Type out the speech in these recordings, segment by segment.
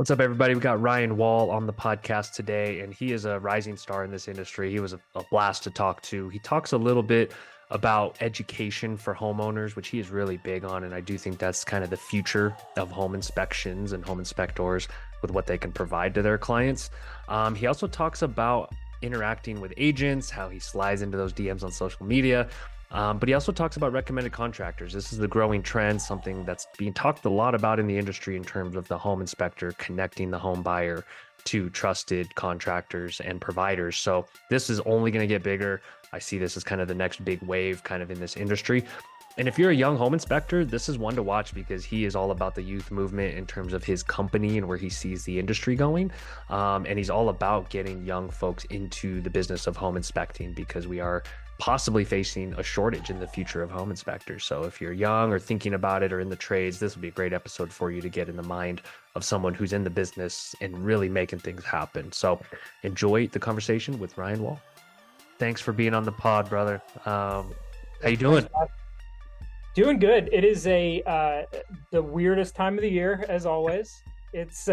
What's up, everybody? We got Ryan Wall on the podcast today, and he is a rising star in this industry. He was a blast to talk to. He talks a little bit about education for homeowners, which he is really big on, and I do think that's kind of the future of home inspections and home inspectors with what they can provide to their clients. He also talks about interacting with agents, how he slides into those DMs on social media. But he also talks about recommended contractors. This is the growing trend, something that's being talked a lot about in the industry in terms of the home inspector connecting the home buyer to trusted contractors and providers. So this is only going to get bigger. I see this as kind of the next big wave kind of in this industry. And if you're a young home inspector, this is one to watch because he is all about the youth movement in terms of his company and where he sees the industry going. And he's all about getting young folks into the business of home inspecting because we are possibly facing a shortage in the future of home inspectors. So if you're young or thinking about it or in the trades, this will be a great episode for you to get in the mind of someone who's in the business and really making things happen. So enjoy the conversation with Ryan Wall. Thanks for being on the pod, brother. How you doing? Doing good. It is the weirdest time of the year, as always. It's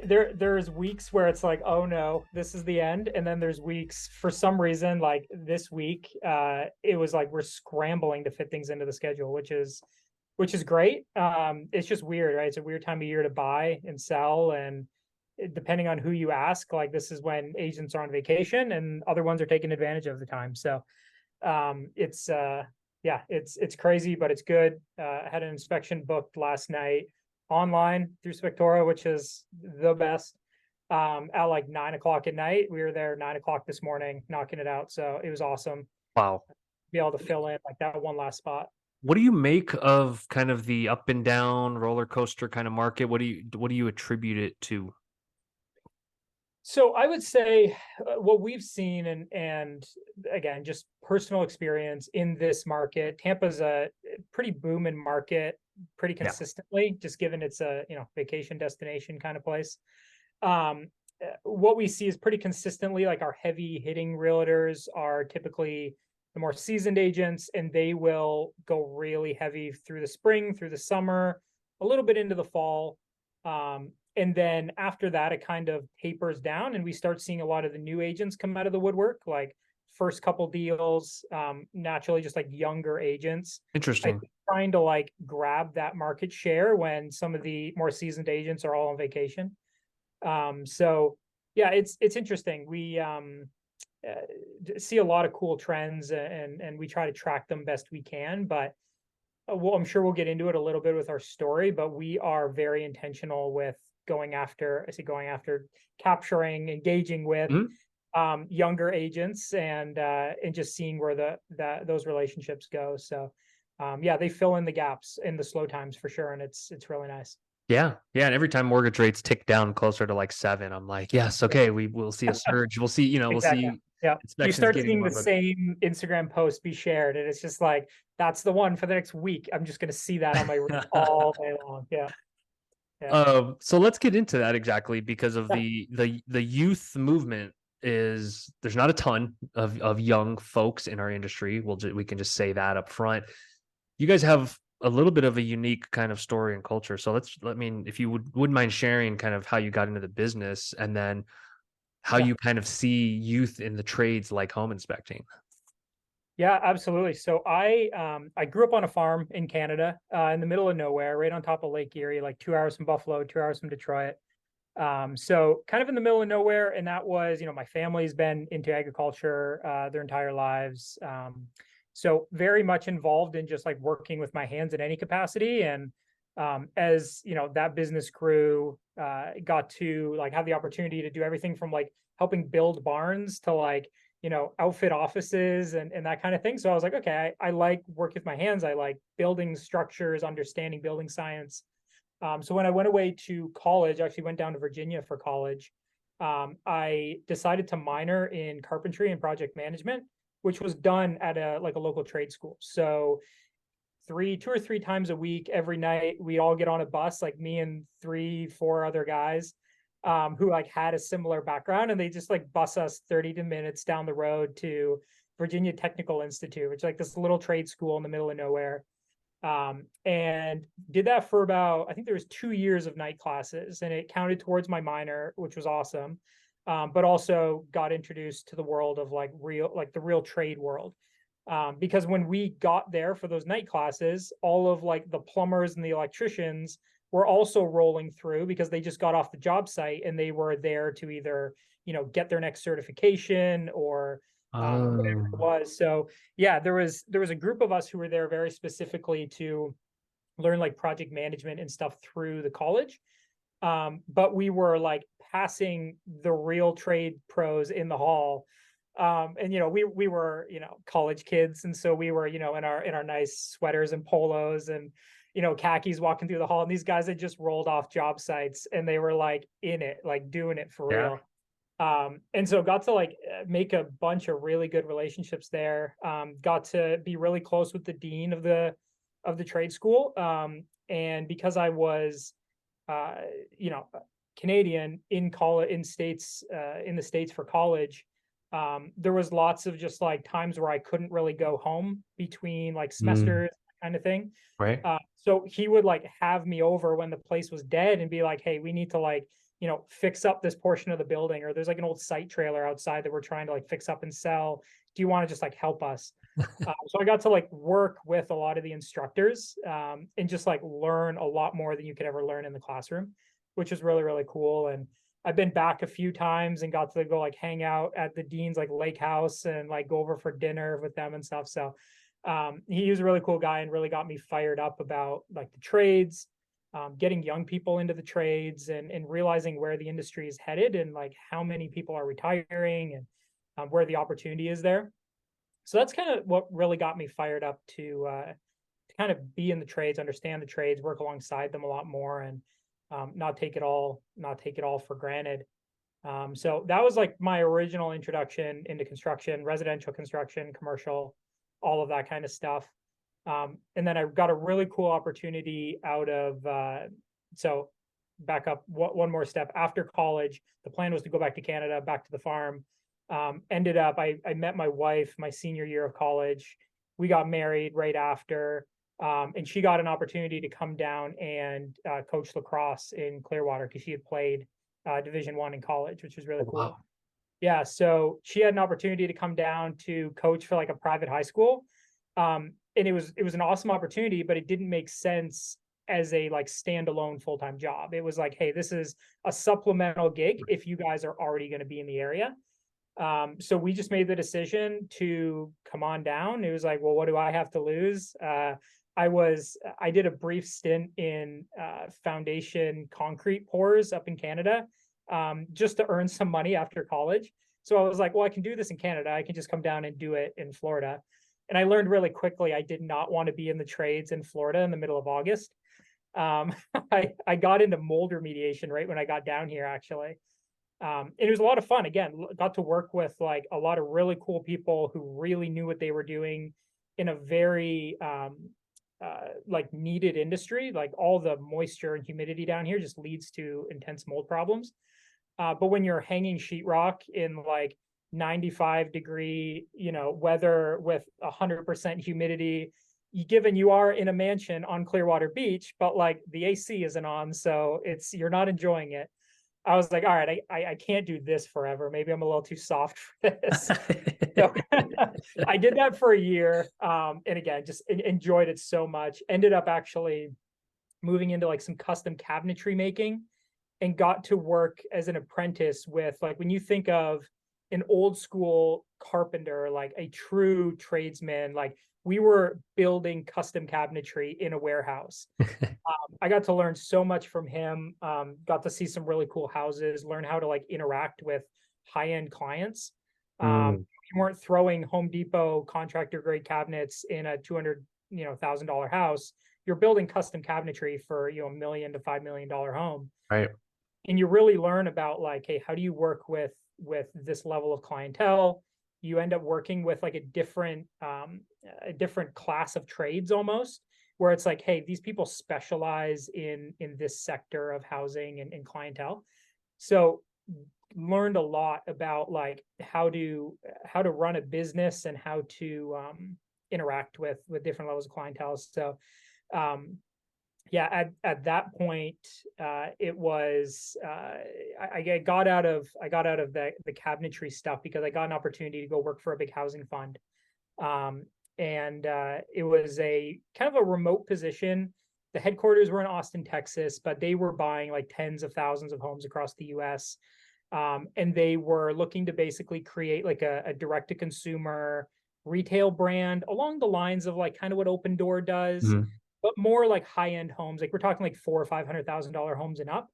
there's weeks where it's like, oh no, this is the end, and then there's weeks for some reason, like this week, it was like we're scrambling to fit things into the schedule, which is great. It's just weird, right? It's a weird time of year to buy and sell, and depending on who you ask, like this is when agents are on vacation and other ones are taking advantage of the time. So it's crazy, but it's good. I had an inspection booked last night online through Spectora, which is the best. At like 9 o'clock at night, we were there 9 o'clock this morning, knocking it out. So it was awesome. Wow. Be able to fill in like that one last spot. What do you make of kind of the up and down roller coaster kind of market? What do you attribute it to? So I would say what we've seen, and again, just personal experience in this market, Tampa's a pretty booming market pretty consistently, just given it's a vacation destination kind of place. What we see is pretty consistently like our heavy hitting realtors are typically the more seasoned agents, and they will go really heavy through the spring, through the summer, a little bit into the fall. And then after that, it kind of tapers down and we start seeing a lot of the new agents come out of the woodwork, like first couple deals, naturally just like younger agents. Interesting. Trying to like grab that market share when some of the more seasoned agents are all on vacation. So yeah, it's interesting. We see a lot of cool trends and we try to track them best we can, but well, I'm sure we'll get into it a little bit with our story, but we are very intentional with going after capturing, engaging with younger agents and just seeing where those relationships go. So they fill in the gaps in the slow times for sure. And it's really nice. Yeah. And every time mortgage rates tick down closer to like 7, I'm like, yes, okay, we will see a surge. We'll see, Exactly. we'll see. Yeah. You start seeing the same Instagram post be shared, and it's just like, that's the one for the next week. I'm just going to see that on my reels all day long. Yeah. So let's get into that exactly because of the youth movement. There's not a ton of young folks in our industry. We can just say that up front. You guys have a little bit of a unique kind of story and culture. So if you wouldn't mind sharing kind of how you got into the business and then how you kind of see youth in the trades like home inspecting. Yeah, absolutely. So I grew up on a farm in Canada, in the middle of nowhere, right on top of Lake Erie, like 2 hours from Buffalo, 2 hours from Detroit. So kind of in the middle of nowhere. And that was, my family's been into agriculture their entire lives. So very much involved in just like working with my hands in any capacity. And as that business grew, got to like have the opportunity to do everything from like helping build barns to like outfit offices and that kind of thing. So I was like, okay, I like work with my hands. I like building structures, understanding building science. So when I went away to college, I actually went down to Virginia for college. I decided to minor in carpentry and project management, which was done at a local trade school. So 2 or 3 times a week, every night, we all get on a bus, like me and 3-4 other guys who like had a similar background, and they just like bus us 30 minutes down the road to Virginia Technical Institute, which is like this little trade school in the middle of nowhere. And did that for about, I think there was 2 years of night classes, and it counted towards my minor, which was awesome. But also got introduced to the world of like the real trade world. Because when we got there for those night classes, all of like the plumbers and the electricians were also rolling through because they just got off the job site and they were there to either, get their next certification or whatever it Oh, was. So yeah, there was a group of us who were there very specifically to learn like project management and stuff through the college. But we were like passing the real trade pros in the hall. And we were, college kids. And so we were, in our nice sweaters and polos and, khakis walking through the hall. And these guys had just rolled off job sites and they were like in it, like doing it for yeah. real. And so got to like make a bunch of really good relationships there. Got to be really close with the dean of the trade school. And because I was uh, you know, Canadian in college in the States for college, there was lots of just like times where I couldn't really go home between like Mm, semesters, kind of thing. right. So he would like have me over when the place was dead and be like, hey, we need to like, fix up this portion of the building, or there's like an old site trailer outside that we're trying to like fix up and sell. Do you want to just like help us? So I got to like work with a lot of the instructors, and just like learn a lot more than you could ever learn in the classroom, which is really, really cool. And I've been back a few times and got to go like hang out at the dean's like lake house and like go over for dinner with them and stuff. So he was a really cool guy and really got me fired up about like the trades, getting young people into the trades and realizing where the industry is headed and like how many people are retiring and where the opportunity is there. So that's kind of what really got me fired up to kind of be in the trades, understand the trades, work alongside them a lot more, and not take it all for granted. So that was like my original introduction into construction, residential construction, commercial, all of that kind of stuff. And then I got a really cool opportunity out of so back up one more step after college. The plan was to go back to Canada, back to the farm. Ended up, I met my wife my senior year of college. We got married right after, and she got an opportunity to come down and coach lacrosse in Clearwater because she had played Division 1 in college, which was really Oh, cool. wow. Yeah, so she had an opportunity to come down to coach for like a private high school. And it was an awesome opportunity, but it didn't make sense as a like standalone full-time job. It was like, hey, this is a supplemental gig if you guys are already going to be in the area. So we just made the decision to come on down. It was like, well, what do I have to lose? I did a brief stint in foundation concrete pours up in Canada, just to earn some money after college. So I was like, well, I can do this in Canada. I can just come down and do it in Florida. And I learned really quickly I did not want to be in the trades in Florida in the middle of August. I got into mold remediation right when I got down here, actually. It was a lot of fun. Again, got to work with like a lot of really cool people who really knew what they were doing in a very like needed industry. Like all the moisture and humidity down here just leads to intense mold problems. But when you're hanging sheetrock in like 95-degree, weather with 100% humidity, given you are in a mansion on Clearwater Beach, but like the AC isn't on, so you're not enjoying it. I was like, all right, I can't do this forever. Maybe I'm a little too soft for this. So I did that for a year. And again, just enjoyed it so much. Ended up actually moving into like some custom cabinetry making and got to work as an apprentice with like when you think of an old school carpenter, like a true tradesman, like we were building custom cabinetry in a warehouse. I got to learn so much from him. Got to see some really cool houses, learn how to like interact with high end clients. Mm, You weren't throwing Home Depot contractor grade cabinets in a 200 $1,000 house. You're building custom cabinetry for $1 million to $5 million home, right. and you really learn about like, hey, how do you work with this level of clientele? You end up working with like a different class of trades almost, where it's like, hey, these people specialize in this sector of housing and clientele. So learned a lot about like how to run a business and how to interact with different levels of clientele. So yeah, at that point, it was I got out of the cabinetry stuff because I got an opportunity to go work for a big housing fund, um, and it was a kind of a remote position. The headquarters were in Austin, Texas, but they were buying like tens of thousands of homes across the U.S. And they were looking to basically create like a direct to consumer retail brand along the lines of like kind of what Open Door does, Mhm. but more like high end homes. Like we're talking like $400,000 or $500,000 homes and up.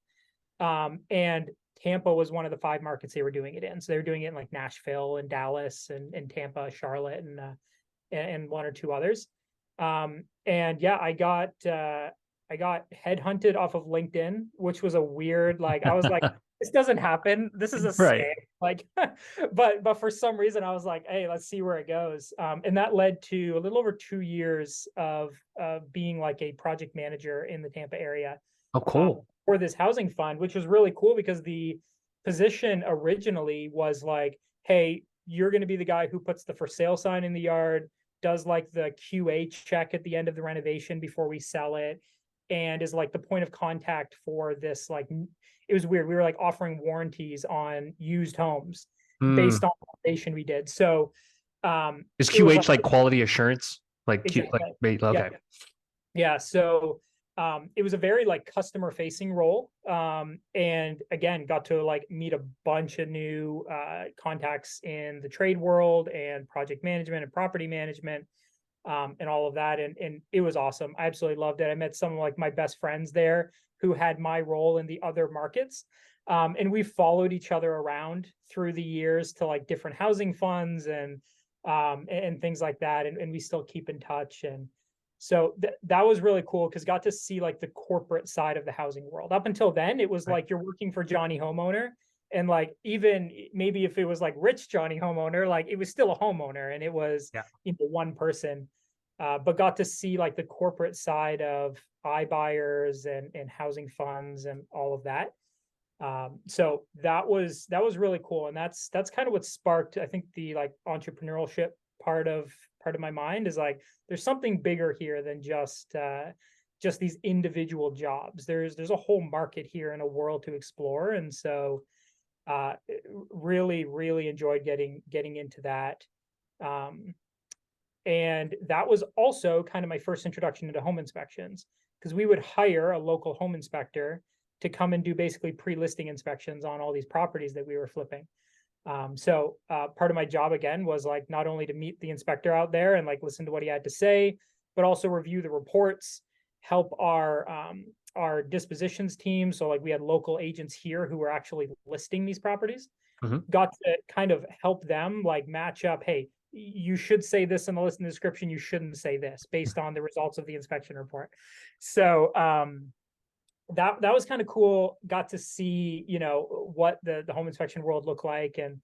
And Tampa was one of the 5 markets they were doing it in. So they were doing it in like Nashville and Dallas and Tampa, Charlotte, and 1 or 2 others. And yeah, I got headhunted off of LinkedIn, which was a weird, like, I was like, this doesn't happen. This is a Right. scam. Like, but for some reason I was like, hey, let's see where it goes. And that led to a little over 2 years of being like a project manager in the Tampa area Oh, cool. for this housing fund, which was really cool because the position originally was like, hey, you're going to be the guy who puts the for sale sign in the yard, does like the QA check at the end of the renovation before we sell it, and is like the point of contact for this. Like, it was weird. We were like offering warranties on used homes Mm. based on the renovation we did. So Is it was like, QH like quality assurance? Like Q, like exactly. Yeah. okay. Yeah. So it was a very like customer facing role. And again, got to like meet a bunch of new contacts in the trade world and project management and property management, and all of that. And it was awesome. I absolutely loved it. I met some of like my best friends there who had my role in the other markets. And we followed each other around through the years to like different housing funds and things like that. And we still keep in touch. And so that was really cool because got to see like the corporate side of the housing world. Up until then, it was Right. like you're working for Johnny Homeowner. And like even maybe if it was like rich Johnny Homeowner, like it was still a homeowner and it was, Yeah. you know, one person. But got to see like the corporate side of iBuyers and housing funds and all of that. So that was really cool, and that's kind of what sparked, I think, the like entrepreneurship part of my mind is like there's something bigger here than just these individual jobs. There's a whole market here and a world to explore, and so really enjoyed getting into that. Um, and that was also kind of my first introduction into home inspections because we would hire a local home inspector to come and do basically pre-listing inspections on all these properties that we were flipping. So part of my job again was like not only to meet the inspector out there and like listen to what he had to say, but also review the reports, help our dispositions team. So like we had local agents here who were actually listing these properties, Mhm. got to kind of help them like match up, hey, you should say this in the listing description, you shouldn't say this based on the results of the inspection report. So that was kind of cool. Got to see, you know, what the home inspection world looked like. And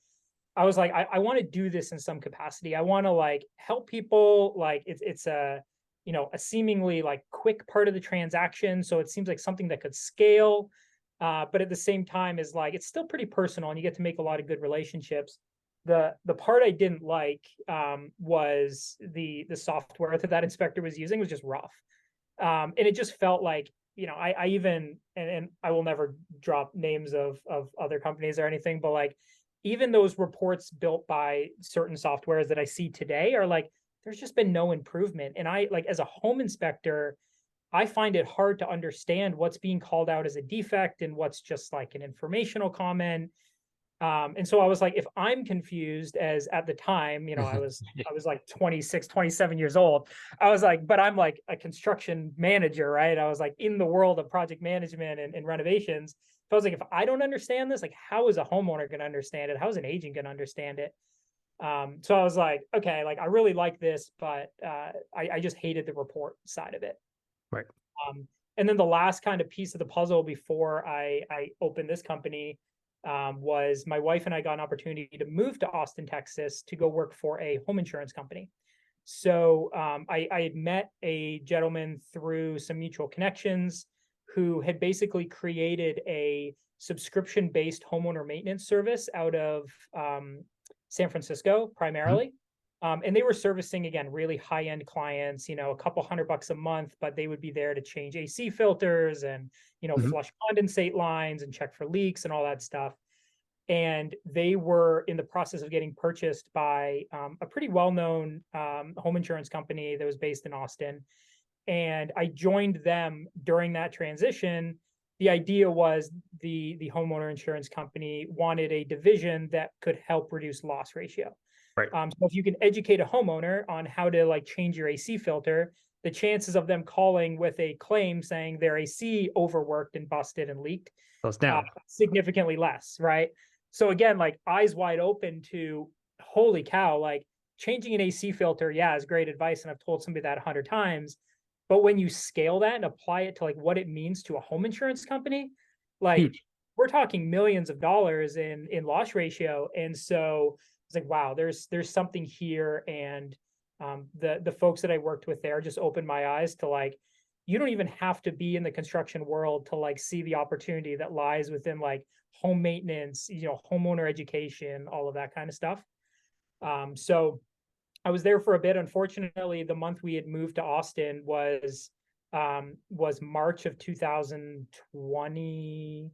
I was like, I want to do this in some capacity. I want to like help people. Like it's a, you know, a seemingly like quick part of the transaction. So it seems like something that could scale. But at the same time is like it's still pretty personal and you get to make a lot of good relationships. The part I didn't like was the software that inspector was using was just rough. And it just felt like, you know, I even and I will never drop names of other companies or anything, but like even those reports built by certain softwares that I see today are like there's just been no improvement. And I like as a home inspector, I find it hard to understand what's being called out as a defect and what's just like an informational comment. And so I was like, if I'm confused as at the time, you know, I was like 26, 27 years old. I was like, but I'm like a construction manager, right? I was like in the world of project management and renovations. So I was like, if I don't understand this, like how is a homeowner going to understand it? How is an agent going to understand it? So I was like, okay, like I really like this, but I just hated the report side of it. Right. And then the last kind of piece of the puzzle before I opened this company was my wife and I got an opportunity to move to Austin, Texas to go work for a home insurance company. So I had met a gentleman through some mutual connections who had basically created a subscription-based homeowner maintenance service out of San Francisco Mhm. primarily. And they were servicing, again, really high-end clients, a couple $100 a month, but they would be there to change AC filters and, Mhm. flush condensate lines and check for leaks and all that stuff. And they were in the process of getting purchased by a pretty well-known home insurance company that was based in Austin. And I joined them during that transition. The idea was the homeowner insurance company wanted a division that could help reduce loss ratio. Right. So if you can educate a homeowner on how to like change your AC filter, the chances of them calling with a claim saying their AC overworked and busted and leaked Goes down. significantly less, right? So again, like eyes wide open to holy cow, like changing an AC filter, yeah, is great advice. And I've told somebody that 100 times. But when you scale that and apply it to like what it means to a home insurance company, like Huge. we're talking millions of dollars in loss ratio. And so it's like, wow, there's something here. And the folks that I worked with there just opened my eyes to like, you don't even have to be in the construction world to like see the opportunity that lies within like home maintenance, homeowner education, all of that kind of stuff. So I was there for a bit. Unfortunately, the month we had moved to Austin was March of 2020,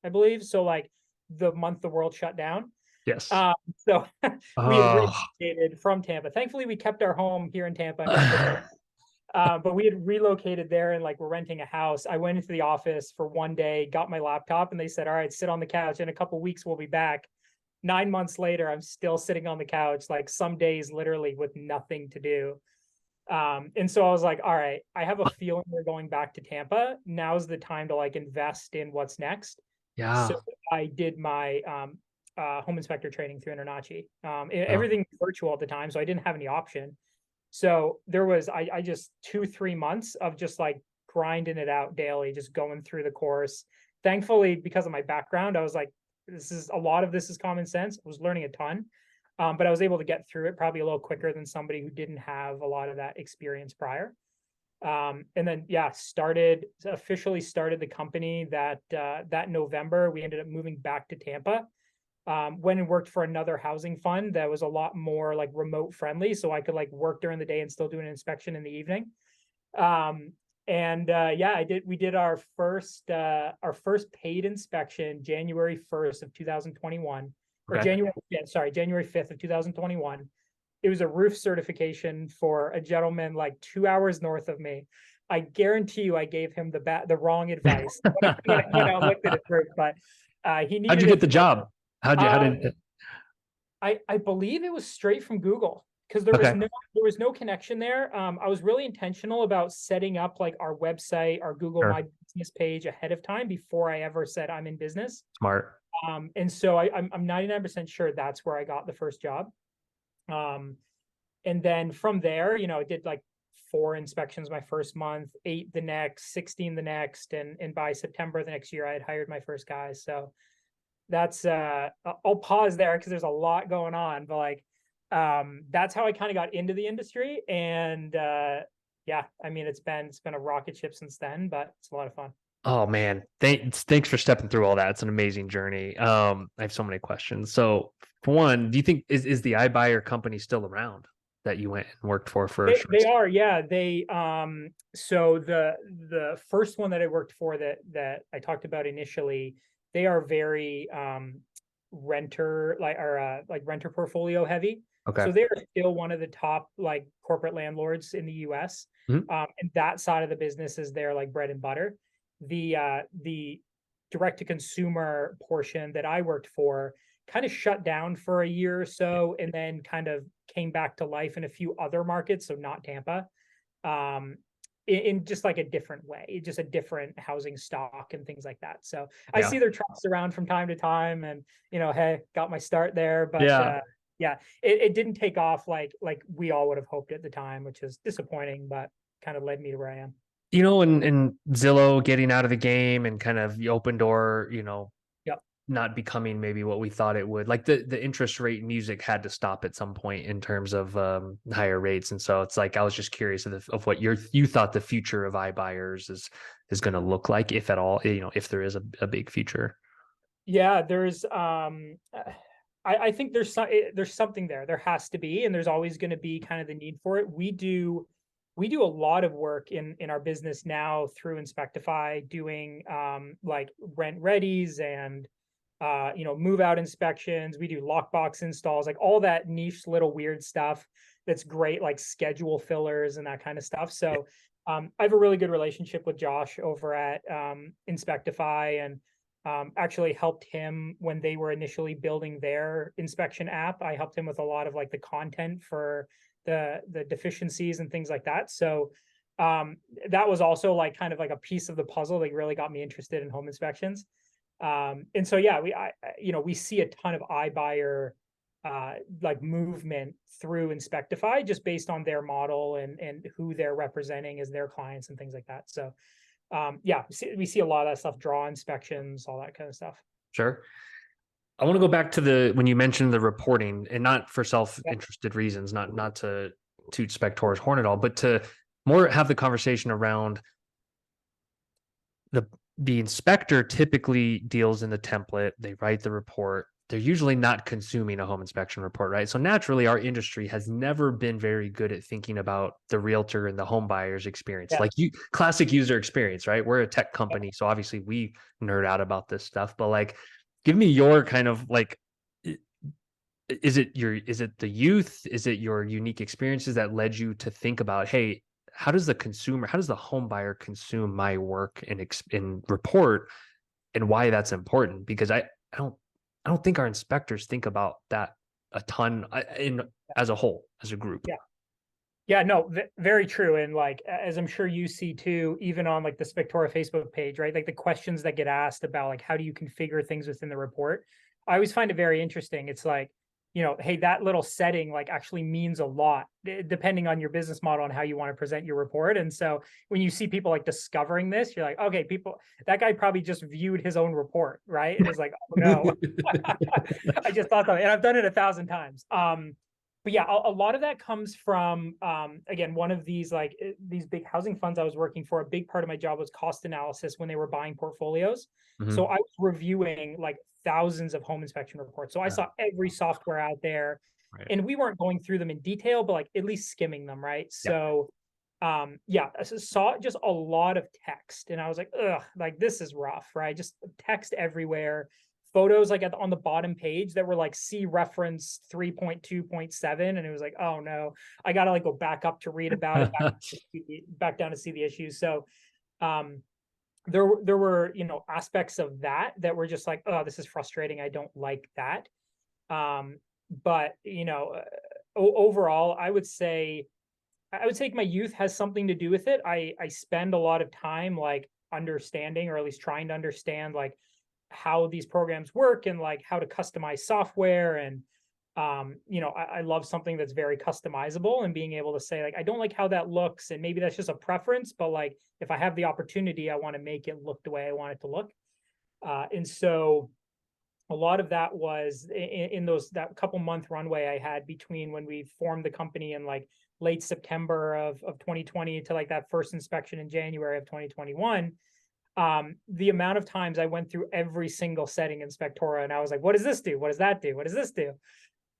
I believe. So like the month the world shut down. Yes. So we had Oh. relocated from Tampa. Thankfully, we kept our home here in Tampa and got the but we had relocated there and like we're renting a house. I went into the office for one day, got my laptop, and they said, "All right, sit on the couch. In a couple weeks, we'll be back." 9 months later, I'm still sitting on the couch, like some days literally with nothing to do. And so I was like, all right, I have a feeling we're going back to Tampa. Now's the time to like invest in what's next. So Yeah. I did my home inspector training through Internachi. Yeah. Everything was virtual at the time, so I didn't have any option. So there was I just 2-3 months of just like grinding it out daily, just going through the course. Thankfully, because of my background, I was like, a lot of this is common sense. I was learning a ton, but I was able to get through it probably a little quicker than somebody who didn't have a lot of that experience prior. And then yeah, officially started the company that November. We ended up moving back to Tampa. Went and worked for another housing fund that was a lot more like remote friendly, so I could like work during the day and still do an inspection in the evening. And yeah, we did our first paid inspection January 1st of 2021, or Okay. January 5th of 2021. It was a roof certification for a gentleman like 2 hours north of me. I guarantee you I gave him the wrong advice when I went out and looked at his roof, but he How'd you needed get it. the job? How Um, did I believe it was straight from Google because there was okay. no connection there. I was really intentional about setting up like our website, our Google My Sure. Business page ahead of time before I ever said I'm in business. Smart. And so I'm 99% sure that's where I got the first job. Um, and then from there, I did like 4 inspections my first month, 8 the next, 16 the next, and by September the next year, I had hired my first guys. So that's I'll pause there because there's a lot going on, but like that's how I kind of got into the industry. And yeah, I mean it's been a rocket ship since then, but it's a lot of fun. Oh man, thanks for stepping through all that. It's an amazing journey. I have so many questions. So, for one, do you think is the iBuyer company still around that you went and worked for a short They stint? are, yeah. They so the first one that I worked for that I talked about initially, they are very renter like renter portfolio heavy. Okay. So they're still one of the top like corporate landlords in the US. Mhm. And that side of the business is their like bread and butter. The direct to consumer portion that I worked for kind of shut down for a year or so and then kind of came back to life in a few other markets, so not Tampa, um, in just like a different way, just a different housing stock and things like that. So I Yeah. see their trucks around from time to time, and hey, got my start there, but Yeah. yeah, it didn't take off like we all would have hoped at the time, which is disappointing, but kind of led me to where I am. In Zillow getting out of the game and kind of the open door, Yep. not becoming maybe what we thought it would. Like the interest rate music had to stop at some point in terms of higher rates, and so it's like I was just curious of what you thought the future of iBuyers is going to look like, if at all. If there is a big future. Yeah, there's I think there's something there. There has to be, and there's always going to be kind of the need for it. We do a lot of work in our business now through Inspectify, doing like rent readies and move out inspections. We do lockbox installs, like all that niche little weird stuff that's great, like schedule fillers and that kind of stuff. So I have a really good relationship with Josh over at Inspectify, and actually helped him when they were initially building their inspection app. I helped him with a lot of like the content for the deficiencies and things like that. So that was also like kind of like a piece of the puzzle that really got me interested in home inspections. And so yeah, we see a ton of iBuyer like movement through Inspectify just based on their model and who they're representing as their clients and things like that. So yeah, we see a lot of that stuff, draw inspections, all that kind of stuff. Sure. I want to go back to when you mentioned the reporting, and not for Yeah. self-interested reasons, not to toot Spectora's horn at all, but to more have the conversation around the inspector typically deals in the template. They write the report. They're usually not consuming a home inspection report, right? So naturally, our industry has never been very good at thinking about the realtor and the home buyer's experience, Yeah. like classic user experience, right? We're a tech company, so obviously we nerd out about this stuff. But like, give me your kind of like, is it the youth? Is it your unique experiences that led you to think about, hey, how does the home buyer consume my work and report, and why that's important? Because I don't think our inspectors think about that a ton as a whole, as a group. Yeah. Yeah, no, very true. And like, as I'm sure you see too, even on like the Spectora Facebook page, right? Like the questions that get asked about like, how do you configure things within the report? I always find it very interesting. It's like, hey, that little setting like actually means a lot depending on your business model and how you want to present your report. And so when you see people like discovering this, you're like, okay, that guy probably just viewed his own report, right? And is like, oh no, I just thought that, and I've done it 1,000 times. But yeah, a lot of that comes from again, one of these like these big housing funds I was working for. A big part of my job was cost analysis when they were buying portfolios. So I was reviewing like thousands of home inspection reports. So I saw every software out there, Right. and we weren't going through them in detail, but like at least skimming them, right? So yeah, I saw just a lot of text, and I was like, ugh, like this is rough, right? Just text everywhere, photos like on the bottom page that were like see reference 3.2.7, and it was like, oh no, I gotta like go back up to read about it, back down to see the issues. So there were aspects of that were just like, oh, this is frustrating, I don't like that. But overall, I would say my youth has something to do with it. I spend a lot of time like understanding, or at least trying to understand, like how these programs work and like how to customize software. And I love something that's very customizable, and being able to say like, I don't like how that looks, and maybe that's just a preference, but like if I have the opportunity, I want to make it look the way I want it to look. And so a lot of that was in that couple month runway I had between when we formed the company in like late September of 2020 to like that first inspection in January of 2021. The amount of times I went through every single setting in Spectora, and I was like, what does this do? What does that do? What does this do?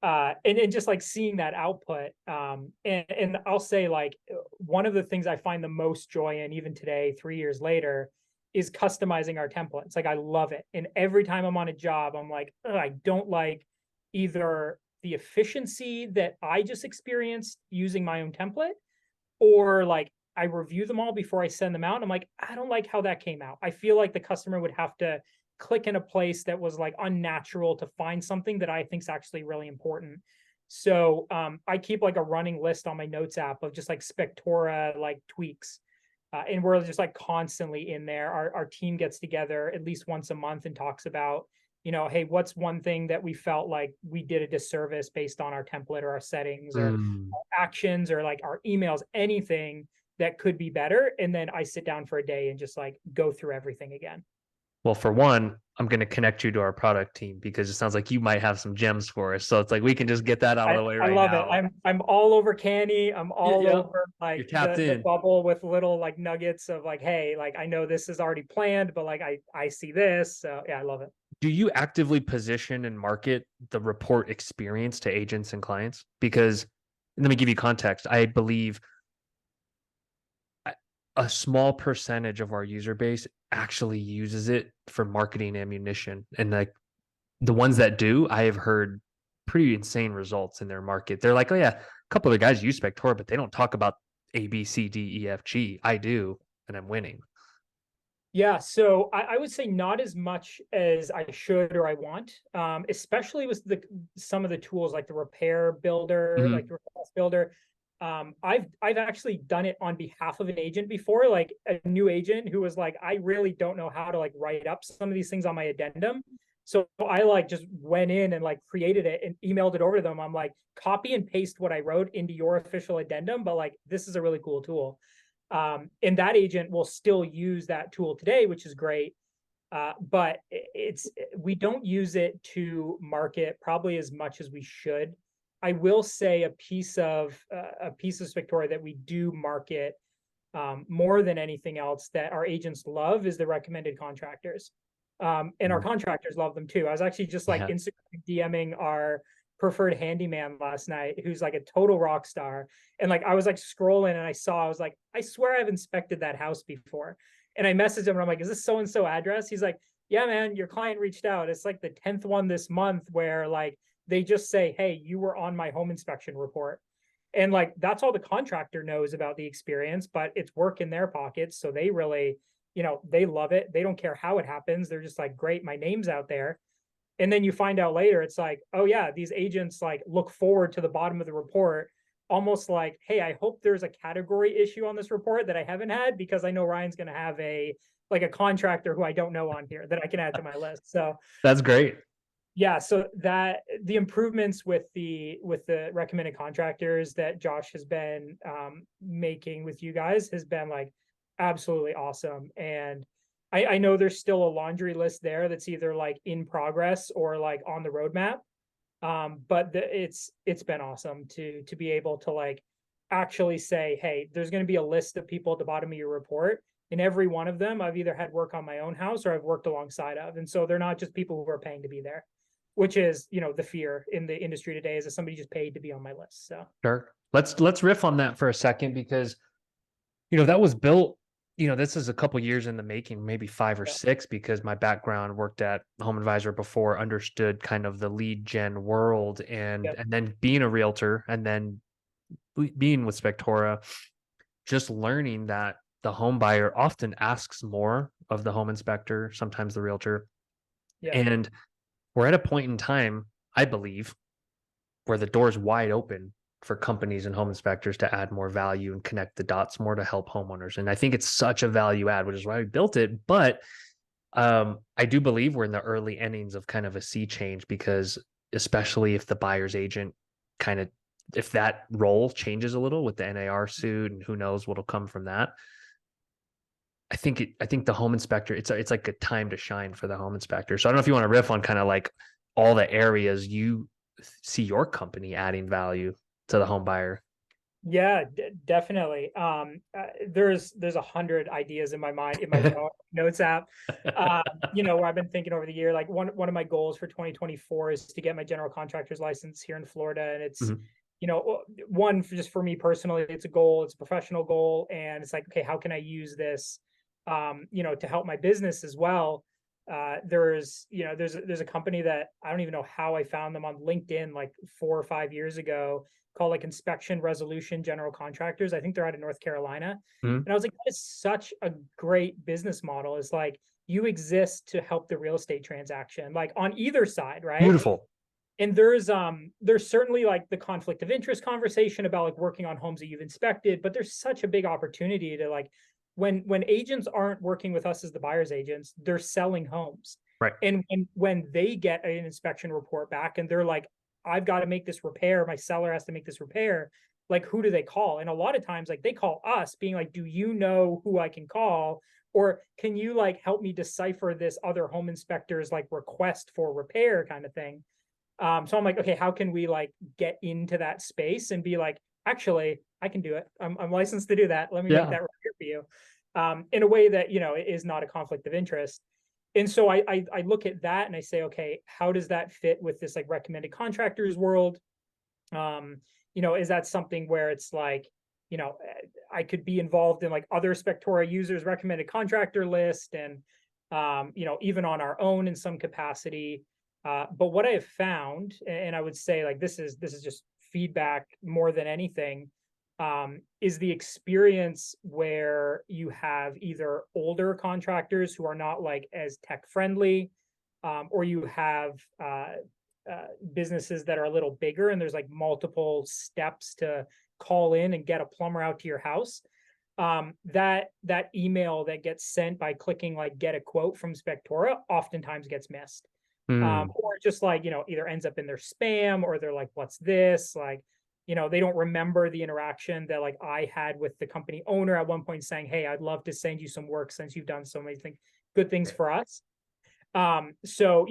And just like seeing that output. And I'll say like one of the things I find the most joy in even today, 3 years later, is customizing our templates. Like I love it. And every time I'm on a job, I'm like, I don't like either the efficiency that I just experienced using my own template, or like I review them all before I send them out. And I'm like, I don't like how that came out. I feel like the customer would have to click in a place that was like unnatural to find something that I think is actually really important. So I keep like a running list on my notes app of just like Spectora like tweaks. And we're just like constantly in there. Our team gets together at least once a month and talks about, hey, what's one thing that we felt like we did a disservice based on our template or our settings or actions or like our emails, anything that could be better. And then I sit down for a day and just like go through everything again. Well, for one, I'm going to connect you to our product team, because it sounds like you might have some gems for us. So it's like we can just get that out of the way I right love now. it. I'm all over Canny. I'm all over You're like tapped the in. bubble with little like nuggets of like, hey, like I know this is already planned, but like I see this. So yeah, I love it. do you actively position and market the report experience to agents and clients? Because let me give you context. I believe a small percentage of our user base actually uses it for marketing ammunition. And like the ones that do, I have heard pretty insane results in their market. They're like, oh yeah, a couple of the guys use Spectora, but they don't talk about A, B, C, D, E, F, G. I do, and I'm winning. Yeah, so I would say not as much as I should or I want, especially with some of the tools like the repair builder, like Mhm. the request builder. I've actually done it on behalf of an agent before, like a new agent who was like, I really don't know how to like write up some of these things on my addendum. So I like just went in and like created it and emailed it over to them. I'm like, copy and paste what I wrote into your official addendum, but like this is a really cool tool. And that agent will still use that tool today, which is great. But we don't use it to market probably as much as we should. I will say a piece of Spectora that we do market more than anything else that our agents love is the recommended contractors. And our Mhm. contractors love them too. I was actually just like Yeah. Instagram DMing our preferred handyman last night, who's like a total rock star. And like I was like scrolling and I was like, I swear I've inspected that house before. And I messaged him and I'm like, is this so and so address? He's like, yeah, man, your client reached out. It's like the 10th one this month where like they just say, hey, you were on my home inspection report. And like that's all the contractor knows about the experience, but it's work in their pockets. So they really, they love it. They don't care how it happens. They're just like, great, my name's out there. And then you find out later, it's like, oh yeah, these agents like look forward to the bottom of the report, almost like, hey, I hope there's a category issue on this report that I haven't had because I know Ryan's going to have a contractor who I don't know on here that I can add to my list. So That's great. yeah, so that the improvements with the recommended contractors that Josh has been making with you guys has been like absolutely awesome. And I know there's still a laundry list there that's either like in progress or like on the roadmap. But it's been awesome to be able to like actually say, hey, there's going to be a list of people at the bottom of your report. And every one of them, I've either had work on my own house or I've worked alongside of. And so they're not just people who are paying to be there, which is, the fear in the industry today is that somebody just paid to be on my list. So Sure. Let's riff on that for a second because that was built, this is a couple years in the making, maybe 5 or 6, because my background worked at Home Advisor before, understood kind of the lead gen world and yeah, and then being a realtor and then being with Spectora, just learning that the home buyer often asks more of the home inspector, sometimes the realtor. yeah, And we're at a point in time, I believe, where the door's wide open for companies and home inspectors to add more value and connect the dots more to help homeowners. And I think it's such a value add, which is why we built it. But I do believe we're in the early innings of kind of a sea change because especially if the buyer's agent kind of if that role changes a little with the NAR suit and who knows what'll come from that. I think the home inspector, it's like a time to shine for the home inspector. So I don't know if you want to riff on kind of like all the areas you see your company adding value to the home buyer. yeah, definitely. There's 100 ideas in my mind in my notes app. Where I've been thinking over the year, like one of my goals for 2024 is to get my general contractor's license here in Florida, and it's Mhm. one just for me personally, it's a goal, it's a professional goal, and it's like, okay, how can I use this, to help my business as well. There's a company that I don't even know how I found them on LinkedIn like 4 or 5 years ago called like Inspection Resolution General Contractors. I think they're out of North Carolina. Mhm. And I was like, that is such a great business model. It's like you exist to help the real estate transaction, like on either side, right? Beautiful. And there's certainly like the conflict of interest conversation about like working on homes that you've inspected, but there's such a big opportunity to like when agents aren't working with us as the buyer's agents, they're selling homes. Right. And when they get an inspection report back and they're like, I've got to make this repair, my seller has to make this repair, like who do they call? And a lot of times like they call us being like, do you know who I can call? Or can you like help me decipher this other home inspector's like request for repair kind of thing? So I'm like, okay, how can we like get into that space and be like, actually, I can do it. I'm licensed to do that. Let me make Yeah. that right here for you. In a way that, is not a conflict of interest. And so I look at that and I say, okay, how does that fit with this like recommended contractors world? Is that something where it's like, I could be involved in like other Spectora users recommended contractor list and, even on our own in some capacity. But what I have found, and I would say like this is just feedback more than anything, is the experience where you have either older contractors who are not like as tech friendly, or you have businesses that are a little bigger and there's like multiple steps to call in and get a plumber out to your house. That email that gets sent by clicking like get a quote from Spectora oftentimes gets missed. Mm, Or just like, either ends up in their spam, or they're like, what's this? Like, they don't remember the interaction that like I had with the company owner at one point saying, hey, I'd love to send you some work since you've done so many good things for us. So,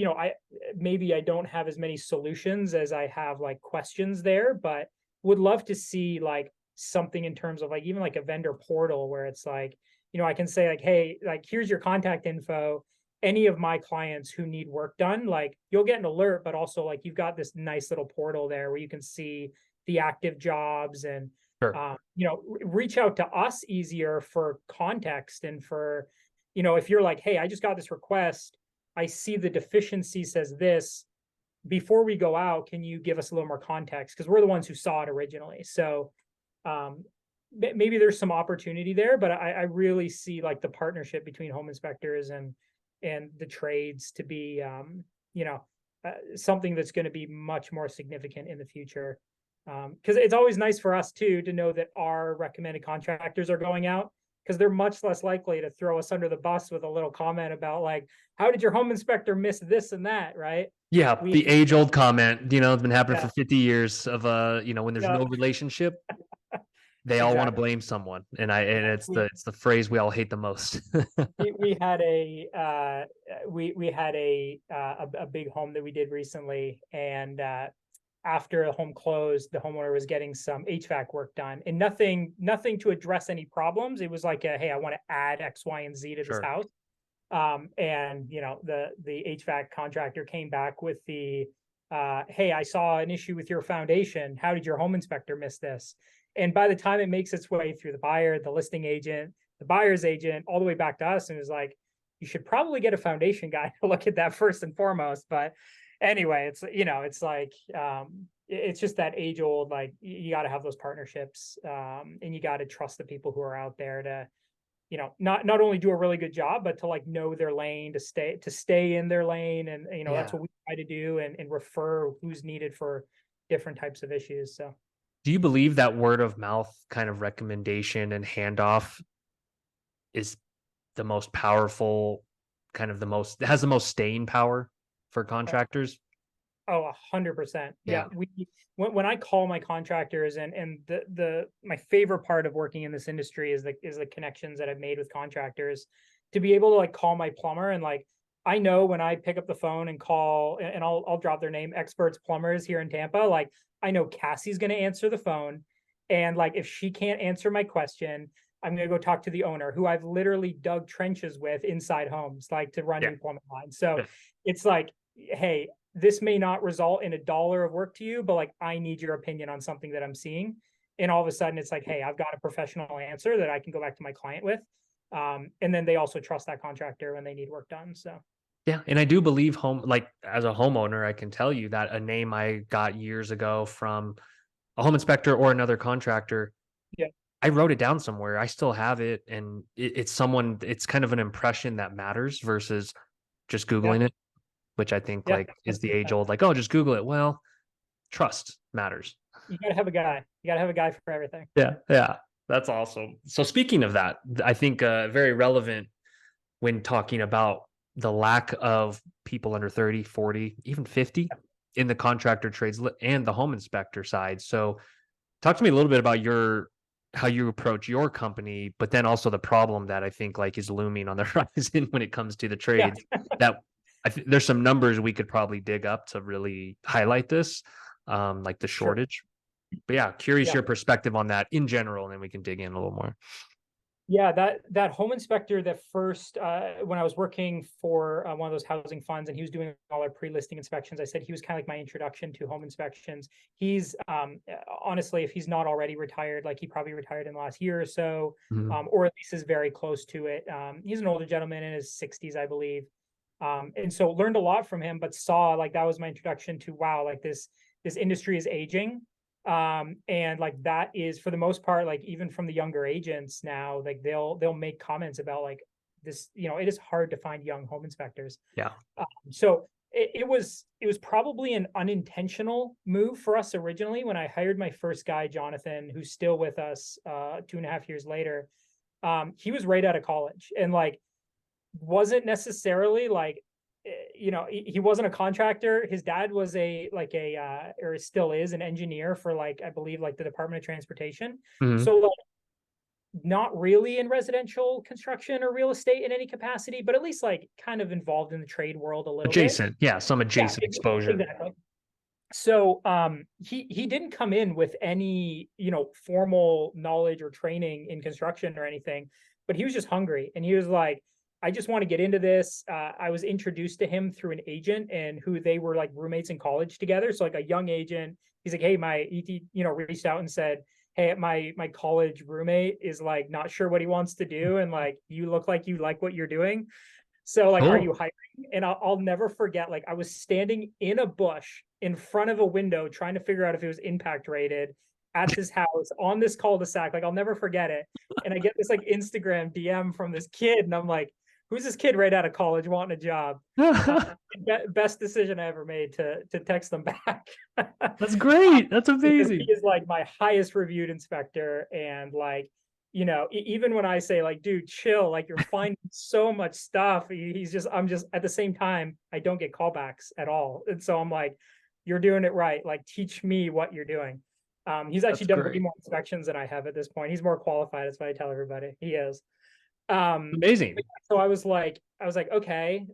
maybe I don't have as many solutions as I have like questions there, but would love to see like something in terms of like even like a vendor portal where it's like, I can say like, hey, like here's your contact info. Any of my clients who need work done, like you'll get an alert, but also like you've got this nice little portal there where you can see the active jobs and sure. reach out to us easier for context and for, if you're like, hey, I just got this request, I see the deficiency says this. Before we go out, can you give us a little more context? Because we're the ones who saw it originally. So maybe there's some opportunity there, but I really see like the partnership between home inspectors and the trades to be something that's going to be much more significant in the future. Because it's always nice for us too to know that our recommended contractors are going out, because they're much less likely to throw us under the bus with a little comment about like, how did your home inspector miss this and that, right? Yeah, We the age old comment, it's been happening for Yeah, 50 years of when there's yeah, no relationship, they all want to exactly. blame someone. And it's We the phrase we all hate the most. we had we had a big home that we did recently, and after the home closed, the homeowner was getting some HVAC work done, and nothing to address any problems. It was like, hey, I want to add X, Y, and Z to this Sure. house. And the HVAC contractor came back with the hey, I saw an issue with your foundation. How did your home inspector miss this? And by the time it makes its way through the buyer, the listing agent, the buyer's agent, all the way back to us, and it was like, you should probably get a foundation guy to look at that first and foremost. But anyway, it's like it's just that age old, like you got to have those partnerships, and you got to trust the people who are out there to not only do a really good job, but to like know their lane, to stay in their lane. And, that's Yeah. what we try to do, and refer who's needed for different types of issues. So, Do you believe that word of mouth kind of recommendation and handoff is the most powerful, kind of has the most staying power for oh, contractors? 100%. Yeah. Yeah. When I call my contractors, and my favorite part of working in this industry is the connections that I've made with contractors, to be able to like call my plumber and like, I know when I pick up the phone and call, and I'll drop their name, Experts Plumbers here in Tampa, like I know Cassie's going to answer the phone. And like, if she can't answer my question, I'm going to go talk to the owner who I've literally dug trenches with inside homes, like to run Yeah. new plumbing lines. So Yeah. it's like, hey, this may not result in $1 of work to you, but like, I need your opinion on something that I'm seeing. And all of a sudden it's like, hey, I've got a professional answer that I can go back to my client with. And then they also trust that contractor when they need work done. So Yeah, and I do believe like as a homeowner, I can tell you that a name I got years ago from a home inspector or another contractor, yeah, I wrote it down somewhere. I still have it, and it's kind of an impression that matters versus just yeah, Googling it, which I think yeah, like is the age 100%. old, like, oh, just Google it. Well, trust matters. You gotta have a guy. You gotta have a guy for everything. Yeah, yeah, that's awesome. So speaking of that, I think very relevant when talking about the lack of people under 30, 40, even 50 in the contractor trades and the home inspector side. So talk to me a little bit about how you approach your company, but then also the problem that I think like is looming on the horizon when it comes to the Yeah, trades. That I think there's some numbers we could probably dig up to really highlight this, like the sure. shortage. But yeah, curious Yeah. your perspective on that in general, and then we can dig in a little more. Yeah, that home inspector that first, when I was working for one of those housing funds and he was doing all our pre-listing inspections, I said he was kind of like my introduction to home inspections. He's honestly, if he's not already retired, like he probably retired in the last year or so, Mhm. or at least is very close to it. He's an older gentleman in his 60s, I believe. And so learned a lot from him, but saw like that was my introduction to wow, like this industry is aging. And like that is for the most part, like even from the younger agents now, like they'll make comments about like this, it is hard to find young home inspectors. Yeah. So it was probably an unintentional move for us originally when I hired my first guy, Jonathan, who's still with us 2.5 years later. He was right out of college and like wasn't necessarily like he wasn't a contractor. His dad was or still is an engineer for like I believe like the Department of Transportation. Mhm. So like not really in residential construction or real estate in any capacity, but at least like kind of involved in the trade world a little bit. Adjacent. Yeah. Some Yeah, adjacent exposure. exactly. So he didn't come in with any formal knowledge or training in construction or anything, but he was just hungry and he was like, I just want to get into this. I was introduced to him through an agent and who they were like roommates in college together. So like a young agent, he's like, hey, my ET, reached out and said, hey, my college roommate is like not sure what he wants to do, and like you look like you like what you're doing. So like, are you Cool. hiring? And I'll never forget, like I was standing in a bush in front of a window trying to figure out if it was impact rated at this house on this cul-de-sac. Like I'll never forget it. And I get this like Instagram DM from this kid, and I'm like, who's this kid right out of college wanting a job? Uh, Best decision I ever made to text them back. That's great. That's Because he amazing. is like my highest reviewed inspector, and like even when I say like dude chill, like you're finding so much stuff, I'm just at the same time I don't get callbacks at all, and so I'm like, you're doing it right, like teach me what you're doing. He's That's actually done way great. more inspections than I have at this point. He's more qualified, that's what I tell everybody he is. Amazing. So I was like okay.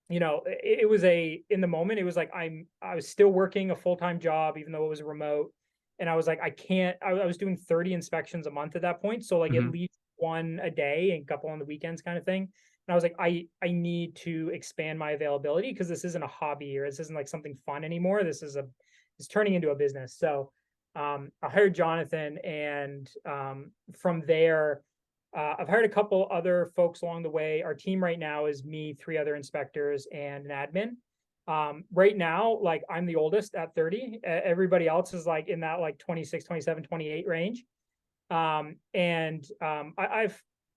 It was in the moment, it was like I was still working a full-time job, even though it was remote. And I was like, I was doing 30 inspections a month at that point. So like at Mhm. least one a day and a couple on the weekends kind of thing. And I was like, I need to expand my availability because this isn't a hobby or this isn't like something fun anymore. It's turning into a business. So I hired Jonathan, and from there, I've hired a couple other folks along the way. Our team right now is me, three other inspectors, and an admin. Right now, like I'm the oldest at 30. Everybody else is like in that like 26, 27, 28 range.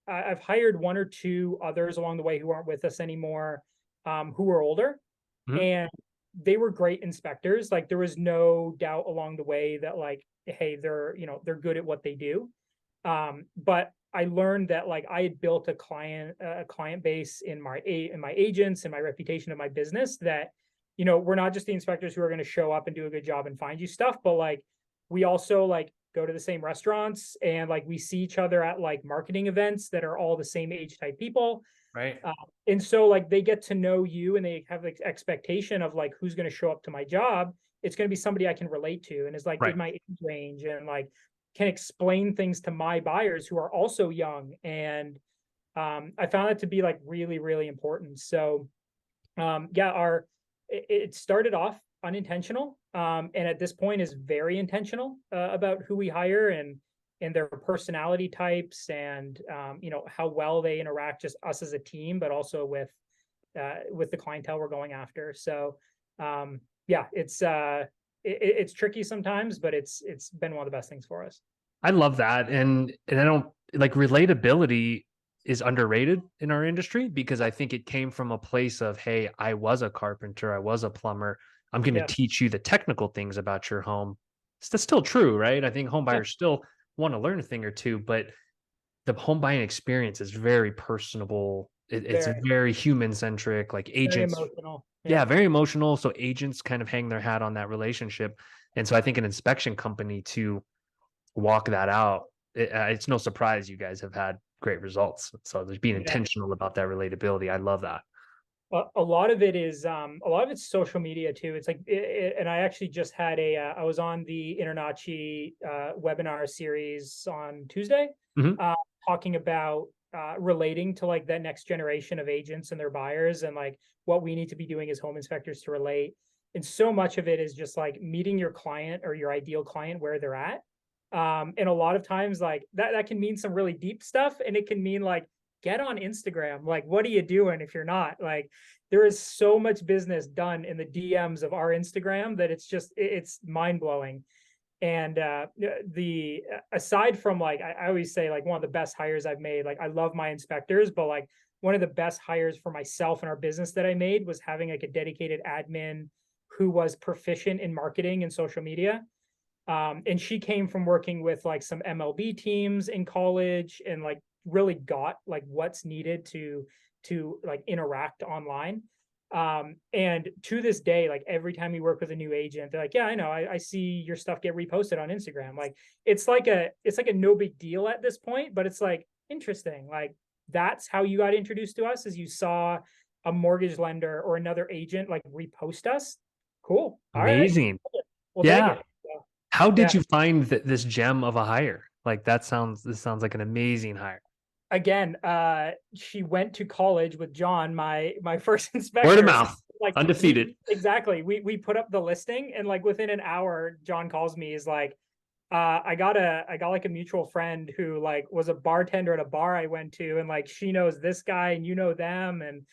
I've hired one or two others along the way who aren't with us anymore, who are older, Mhm. and they were great inspectors. Like there was no doubt along the way that like, hey, they're good at what they do. But I learned that like I had built a client base in my agents and my reputation of my business that we're not just the inspectors who are going to show up and do a good job and find you stuff, but like we also like go to the same restaurants and like we see each other at like marketing events that are all the same age type people. Right. uh, and so like they get to know you and they have like expectation of like who's going to show up to my job. It's going to be somebody I can relate to and is like Right. in my age range and like can explain things to my buyers who are also young. And I found that to be like really, really important. So yeah, it started off unintentional, and at this point is very intentional about who we hire and their personality types and how well they interact, just us as a team, but also with the clientele we're going after. So yeah, it's tricky sometimes, but it's been one of the best things for us. I love that. And I don't like relatability is underrated in our industry because I think it came from a place of, hey, I was a carpenter, I was a plumber. I'm going to Yeah, teach you the technical things about your home. That's still true, right? I think home yeah, buyers still want to learn a thing or two, but the home buying experience is very personable. It's very, very human centric. Like very agents, emotional. Yeah, yeah, very emotional. So agents kind of hang their hat on that relationship. And so I think an inspection company to walk that out, it's no surprise you guys have had great results. So there's being yeah. intentional about that relatability. I love that. A lot of it is a lot of it's social media too. It's like and I actually just had I was on the Internachi webinar series on Tuesday, Mhm. uh, talking about relating to like that next generation of agents and their buyers, and like what we need to be doing as home inspectors to relate. And so much of it is just like meeting your client or your ideal client where they're at. And a lot of times like that can mean some really deep stuff, and it can mean like, get on Instagram. Like, what are you doing if you're not? Like, there is so much business done in the DMs of our Instagram that it's mind blowing. And the aside from like, I always say like one of the best hires I've made, like I love my inspectors, but like one of the best hires for myself and our business that I made was having like a dedicated admin who was proficient in marketing and social media. And she came from working with like some MLB teams in college, and like really got like what's needed to like interact online. And to this day, like every time we work with a new agent, they're like, yeah, I know, I see your stuff get reposted on Instagram. Like it's like a no big deal at this point, but it's like interesting. Like that's how you got introduced to us, is you saw a mortgage lender or another agent like repost us. Cool. All right. Amazing. We'll take Yeah. it. So, How did yeah. you find this gem of a hire? Like this sounds like an amazing hire. Again, she went to college with John, my first Word of inspector. So mouth. like Undefeated. exactly. We put up the listing, and like within an hour, John calls me, is like, I got like a mutual friend who like was a bartender at a bar I went to, and like she knows this guy and you know them, and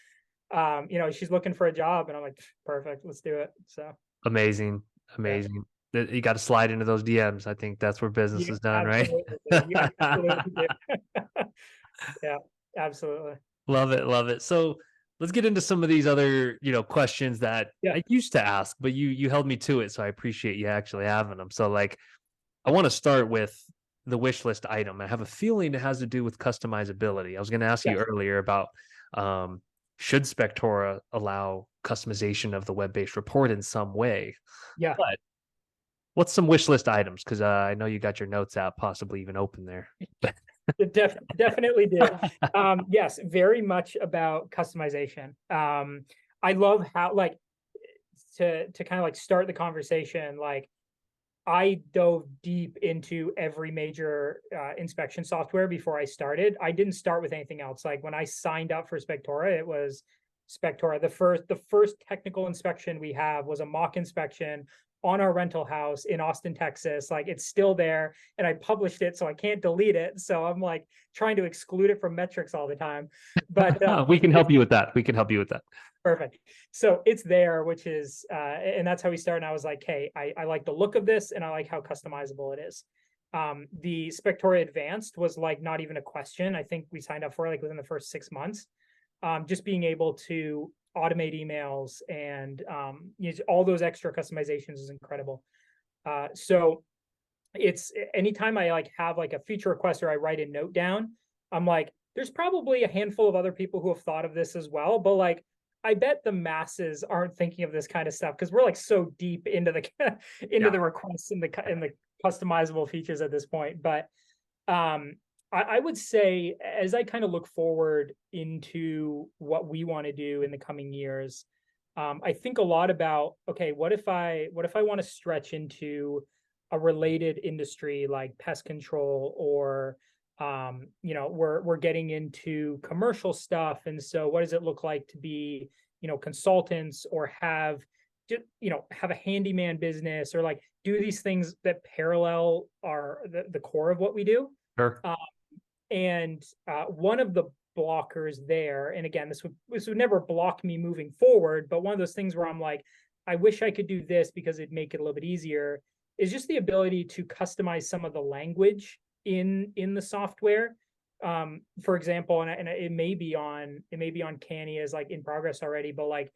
she's looking for a job, and I'm like, perfect, let's do it. So Amazing. yeah. Amazing. You got to slide into those DMs. I think that's where business You is done, right? absolutely do. You absolutely do. Yeah, absolutely. Love it, love it. So let's get into some of these other, questions that Yeah. I used to ask, but you held me to it, so I appreciate you actually having them. So like, I want to start with the wish list item. I have a feeling it has to do with customizability. I was going to ask you Yes. earlier about should Spectora allow customization of the web-based report in some way, Yeah. but what's some wish list items? Because I know you got your notes out, possibly even open there. It definitely do. Yes, very much about customization. I love how like to kind of like start the conversation. Like I dove deep into every major inspection software before I started. I didn't start with anything else. Like when I signed up for Spectora, it was Spectora. The first technical inspection we have was a mock inspection on our rental house in Austin, Texas. Like it's still there, and I published it, so I can't delete it. So I'm like trying to exclude it from metrics all the time. But We can help you with that. We can help you with that. perfect. So it's there, which is, and that's how we started. And I was like, hey, I like the look of this, and I like how customizable it is. The Spectora Advanced was like not even a question. I think we signed up for it like within the first 6 months. Just being able to automate emails and use all those extra customizations is incredible. So it's anytime I like have like a feature request or I write a note down, I'm like, there's probably a handful of other people who have thought of this as well, but like I bet the masses aren't thinking of this kind of stuff because we're like so deep into the into Yeah. the requests and the customizable features at this point. But I would say as I kind of look forward into what we want to do in the coming years, I think a lot about, okay, what if I want to stretch into a related industry like pest control, or we're getting into commercial stuff, and so what does it look like to be consultants, or have have a handyman business, or like do these things that parallel are the core of what we do. Sure. And one of the blockers there, and again, this would never block me moving forward, but one of those things where I'm like, I wish I could do this because it'd make it a little bit easier, is just the ability to customize some of the language in the software. For example, and it may be on Canny as like in progress already, but like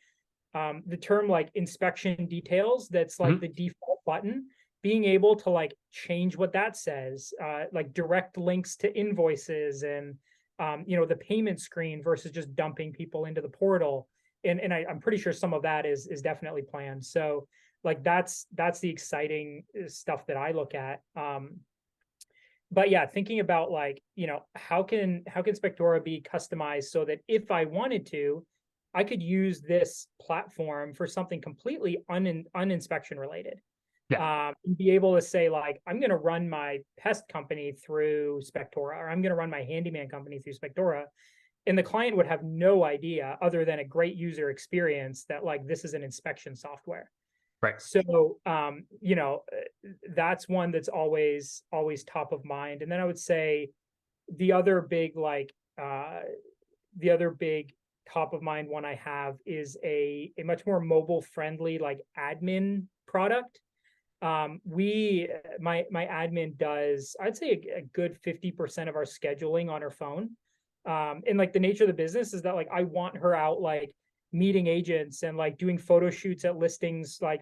the term like inspection details, that's like the default button, being able to like change what that says, like direct links to invoices, and the payment screen versus just dumping people into the portal. And I'm pretty sure some of that is definitely planned. So like that's the exciting stuff that I look at. But yeah, thinking about like, how can Spectora be customized so that if I wanted to, I could use this platform for something completely uninspection related. Yeah. And be able to say like, I'm going to run my pest company through Spectora, or I'm going to run my handyman company through Spectora. And the client would have no idea other than a great user experience that like, this is an inspection software. Right. So, that's one that's always top of mind. And then I would say the other big, the other big top of mind one I have is a much more mobile friendly, like admin product. My admin does, I'd say a good 50% of our scheduling on her phone. And like the nature of the business is that like, I want her out, like meeting agents and like doing photo shoots at listings, like,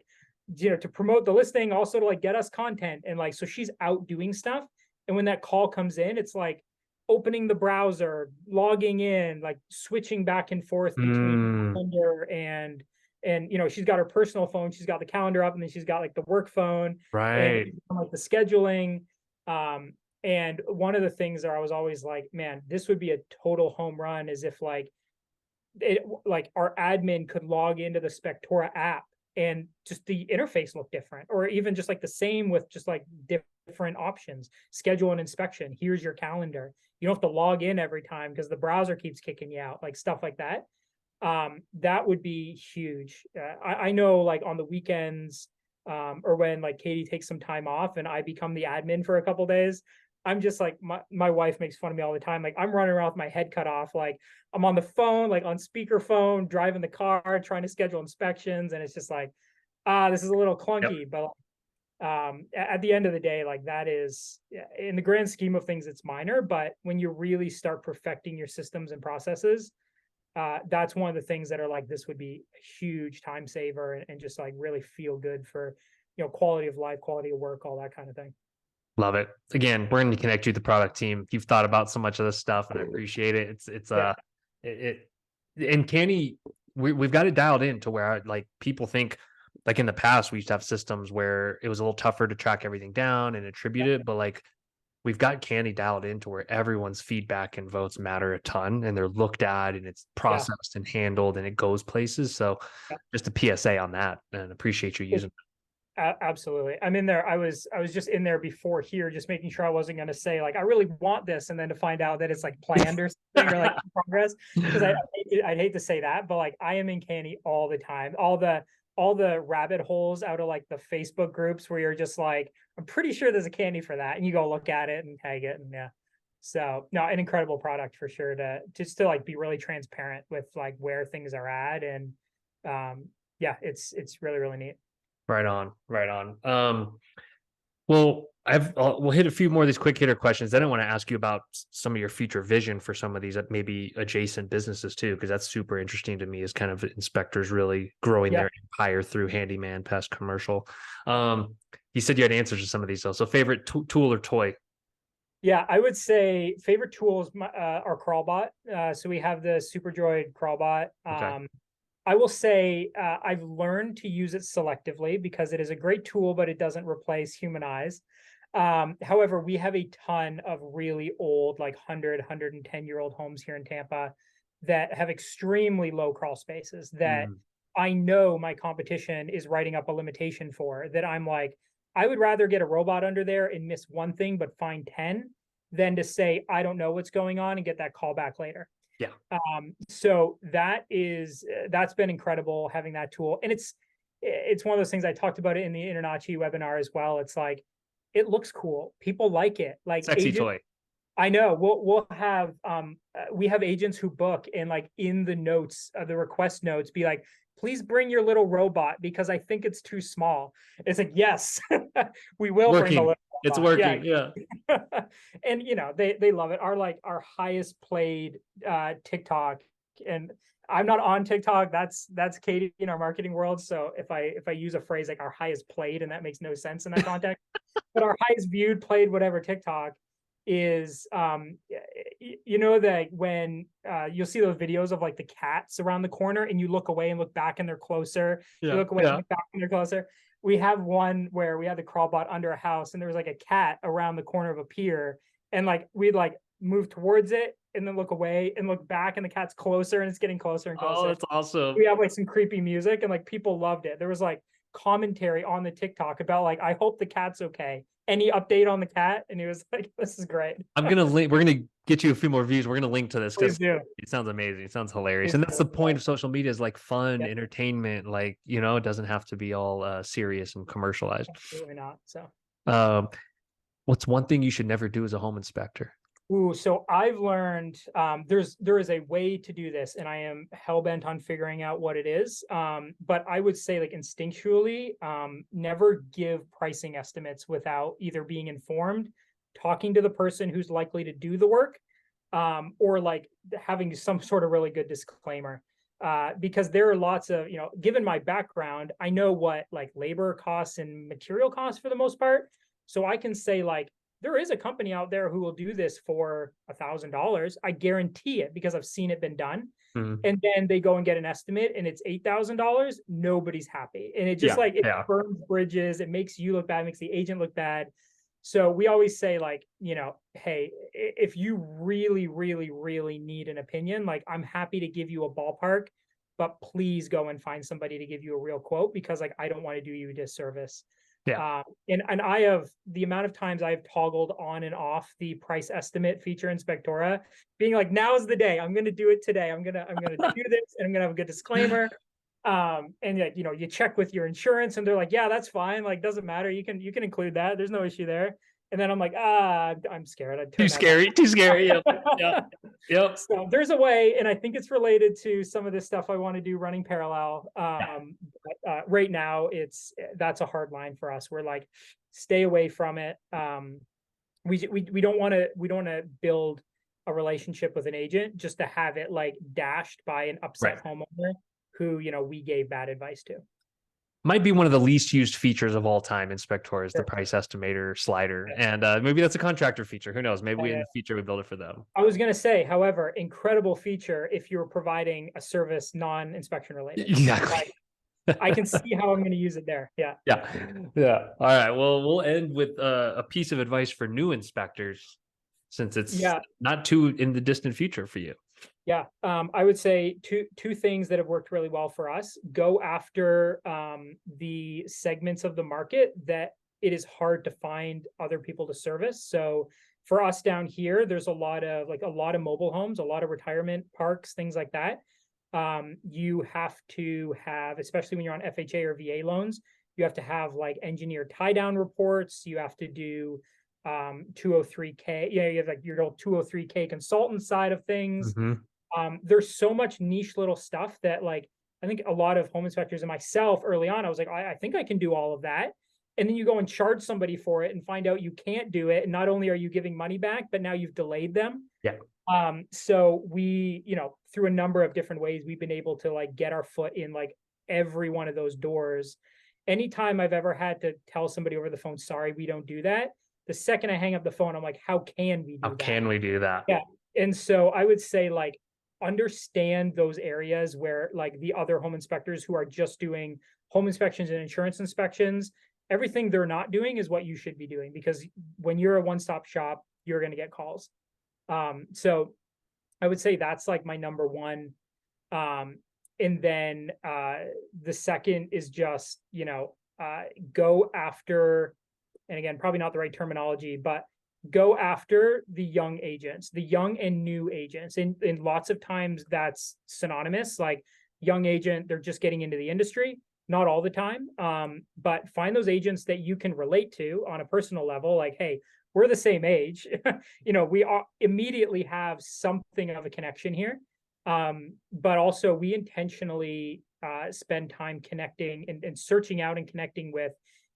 to promote the listing, also to like get us content. And like, so she's out doing stuff. And when that call comes in, it's like opening the browser, logging in, like switching back and forth between Mm, calendar and she's got her personal phone, she's got the calendar up, and then she's got like the work phone and right. like the scheduling. And one of the things that I was always like, man, this would be a total home run, is if like our admin could log into the Spectora app and just the interface looked different, or even just like the same with just like different options, schedule an inspection, here's your calendar, you don't have to log in every time because the browser keeps kicking you out, like stuff like that. That would be huge. I know like on the weekends, or when like Katie takes some time off and I become the admin for a couple days, I'm just like, my wife makes fun of me all the time. Like I'm running around with my head cut off. Like I'm on the phone, like on speakerphone, driving the car, trying to schedule inspections. And it's just like, this is a little Yep. clunky, but at the end of the day, like that is, in the grand scheme of things, it's minor, but when you really start perfecting your systems and processes, that's one of the things that are like, this would be a huge time saver and just like really feel good for, quality of life, quality of work, all that kind of thing. Love it. Again, we're going to connect you with the product team. You've thought about so much of this stuff, and I appreciate it. Yeah. And Canny, we've got it dialed in to where like people think, like in the past, we used to have systems where it was a little tougher to track everything down and attribute it, but like we've got Candy dialed into where everyone's feedback and votes matter a ton, and they're looked at and it's Yeah. processed and handled and it goes places. So Yeah. just a PSA on that, and appreciate you using Absolutely. I'm in there. I was just in there before here, just making sure I wasn't going to say like, I really want this, and then to find out that it's like planned or something, or like in progress. Because it. I'd hate to say that, but like I am in Canny all the time. All the rabbit holes out of like the Facebook groups where you're just like, I'm pretty sure there's a candy for that, and you go look at it and tag it, and yeah. So no, an incredible product for sure, to just to like be really transparent with like where things are at, and yeah, it's really really neat. Right on, right on. Well, we'll hit a few more of these quick hitter questions. Then I want to ask you about some of your future vision for some of these maybe adjacent businesses too, because that's super interesting to me. Is kind of inspectors really growing Yeah. their empire through handyman, pest, commercial. You said you had answers to some of these though. So favorite tool or toy? Yeah, I would say favorite tools are Crawlbot. So we have the SuperDroid Crawlbot. Okay. I will say I've learned to use it selectively because it is a great tool, but it doesn't replace human eyes. However, we have a ton of really old, like 110-year-old homes here in Tampa that have extremely low crawl spaces that Mm, I know my competition is writing up a limitation for, that I'm like, I would rather get a robot under there and miss one thing, but find 10 than to say, I don't know what's going on and get that call back later. yeah. So that's been incredible having that tool. And it's one of those things, I talked about it in the Internachi webinar as well. It's like, it looks cool. People like it. Like Sexy agents, toy. I know we'll have we have agents who book, and like in the notes, the request notes, be like, please bring your little robot because I think it's too small. It's like, yes, we will bring the Working. little It's robot. Yeah. working. Yeah. And they love it. Our highest played TikTok, and I'm not on TikTok. That's Katie in our marketing world. So if I use a phrase like our highest played, and that makes no sense in that context, but our highest viewed, played, whatever TikTok is, that when you'll see those videos of like the cats around the corner, and you look away and look back and they're closer, you Yeah. look away and Yeah. look back and they're closer. We have one where we had the crawl bot under a house, and there was like a cat around the corner of a pier, and like we'd like move towards it and then look away and look back, and the cat's closer and it's getting closer and Oh, closer. that's awesome. We have like some creepy music, and like people loved it. There was like commentary on the TikTok about like, I hope the cat's okay. Any update on the cat? And he was like, this is great. I'm gonna link. We're gonna get you a few more views. We're gonna link to this Please because do. it sounds amazing. It sounds hilarious, Please and that's do. the point of social media is like fun, Yeah, entertainment. Like it doesn't have to be all serious and commercialized. absolutely not. So. Um, what's one thing you should never do as a home inspector? Ooh, so I've learned there is a way to do this, and I am hell bent on figuring out what it is. But I would say like instinctually, never give pricing estimates without either being informed, talking to the person who's likely to do the work, or like having some sort of really good disclaimer. Because there are lots of, given my background, I know what like labor costs and material costs for the most part. So I can say like, there is a company out there who will do this for $1,000. I guarantee it because I've seen it been done. Mm. And then they go and get an estimate and it's $8,000. Nobody's happy. And it just Yeah, like, it yeah, burns bridges. It makes you look bad, makes the agent look bad. So we always say like, hey, if you really, really, really need an opinion, like I'm happy to give you a ballpark, but please go and find somebody to give you a real quote because like, I don't want to do you a disservice. yeah. And I have the amount of times I've toggled on and off the price estimate feature in Spectora, being like, now's the day. I'm going to do it today. I'm gonna do this, and I'm gonna have a good disclaimer. And like, you check with your insurance, and they're like, yeah, that's fine. Like, doesn't matter. You can include that. There's no issue there. And then I'm like, I'm scared. I'd turn Too that scary. Too scary. Yep. off. Yep. Yep. So there's a way, and I think it's related to some of this stuff I want to do running parallel. But right now, that's a hard line for us. We're like, stay away from it. We don't want to build a relationship with an agent just to have it like dashed by an upset Right. homeowner who we gave bad advice to. Might be one of the least used features of all time in Spectora is the Sure. price estimator slider. Yeah. And maybe that's a contractor feature. Who knows? Maybe in Yeah. the future we build it for them. I was going to say, however, incredible feature if you're providing a service non-inspection related. Exactly. I can see how I'm going to use it there. Yeah. Yeah. Yeah. All right. Well, we'll end with a piece of advice for new inspectors since it's not too in the distant future for you. Yeah. I would say two things that have worked really well for us. Go after the segments of the market that it is hard to find other people to service. So for us down here, there's a lot of mobile homes, a lot of retirement parks, things like that. You have to have, especially when you're on FHA or VA loans, you have to have like engineer tie down reports. You have to do 203K. Yeah, you have like your 203K consultant side of things. Mm-hmm. There's so much niche little stuff that like, I think a lot of home inspectors and myself early on, I was like, I think I can do all of that. And then you go and charge somebody for it and find out you can't do it. And not only are you giving money back, but now you've delayed them. Yeah. So we, through a number of different ways, we've been able to like get our foot in like every one of those doors. Anytime I've ever had to tell somebody over the phone, sorry, we don't do that. The second I hang up the phone, I'm like, how can we do that? How can we do that? Yeah. And so I would say like, understand those areas where like the other home inspectors who are just doing home inspections and insurance inspections, everything they're not doing is what you should be doing, because when you're a one-stop shop, you're going to get calls. So I would say that's like my number one. And then the second is just, go after, and again, probably not the right terminology, but go after the young agents, the young and new agents. And lots of times that's synonymous, like young agent, they're just getting into the industry, not all the time. But find those agents that you can relate to on a personal level. Like, hey, we're the same age. We immediately have something of a connection here. But also we intentionally spend time connecting and searching out and connecting with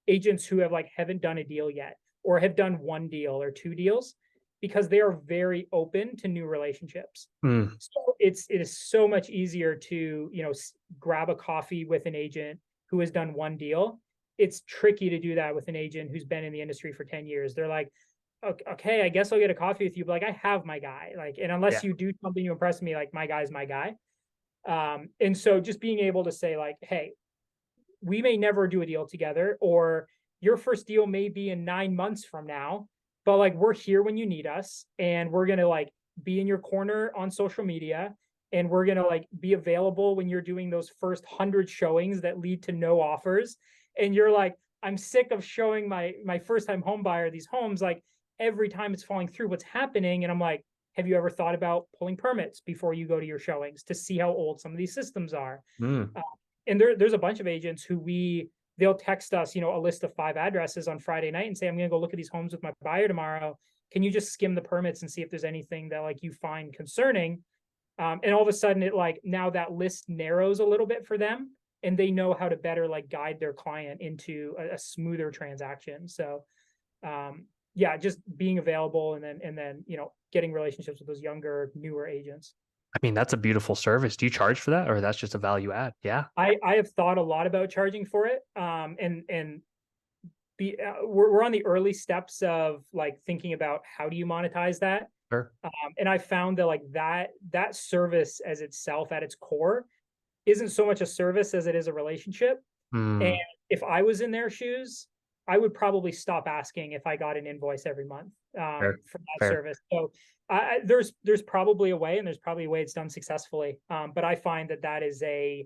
agents who haven't done a deal yet, or have done one deal or two deals, because they are very open to new relationships. So it is so much easier to, grab a coffee with an agent who has done one deal. It's tricky to do that with an agent who's been in the industry for 10 years. They're like, okay, I guess I'll get a coffee with you, but like, I have my guy. Like, and unless you do something to impress me, like my guy's my guy. And so just being able to say like, hey, we may never do a deal together, or your first deal may be in 9 months from now, but like, we're here when you need us, and we're going to like be in your corner on social media, and we're going to like be available when you're doing those first 100 showings that lead to no offers. And you're like, I'm sick of showing my first time home buyer these homes, like every time it's falling through, what's happening? And I'm like, have you ever thought about pulling permits before you go to your showings to see how old some of these systems are? Mm. And there's a bunch of agents who they'll text us, a list of 5 addresses on Friday night and say, I'm going to go look at these homes with my buyer tomorrow. Can you just skim the permits and see if there's anything that like you find concerning? And all of a sudden it like, now that list narrows a little bit for them, and they know how to better like guide their client into a smoother transaction. So yeah, just being available and then getting relationships with those younger, newer agents. I mean, that's a beautiful service. Do you charge for that, or that's just a value add? Yeah. I have thought a lot about charging for it. And we're on the early steps of like thinking about how do you monetize that. Sure. And I found that like that service as itself at its core isn't so much a service as it is a relationship. And if I was in their shoes, I would probably stop asking if I got an invoice every month Fair. for that Fair. service. So there's probably a way, and there's probably a way it's done successfully. But I find that is the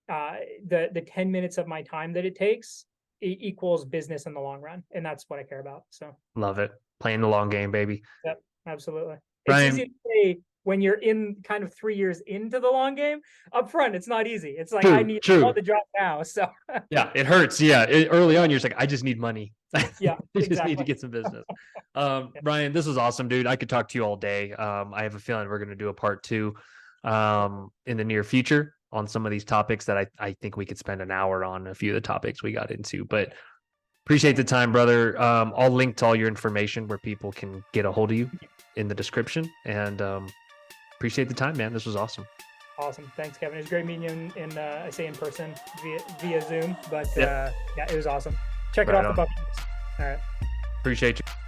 10 minutes of my time that it takes equals business in the long run, and that's what I care about. So Love it. Playing the long game, baby. yep, absolutely. Brian, it's easy to say when you're in kind of 3 years into the long game. Up front, it's not easy. It's like, I want the job now. So yeah, it hurts. Yeah. Early on, you're just like, I just need money. yeah, I just need to get some business. Brian, this was awesome, dude. I could talk to you all day. I have a feeling we're going to do a part 2 in the near future on some of these topics that I think we could spend an hour on a few of the topics we got into, but appreciate the time, brother. I'll link to all your information where people can get a hold of you in the description, and appreciate the time, man. This was awesome. Awesome. Thanks, Kevin. It was great meeting you I say in person via Zoom, but yeah, it was awesome. Check it off the bucket list. All right. Appreciate you.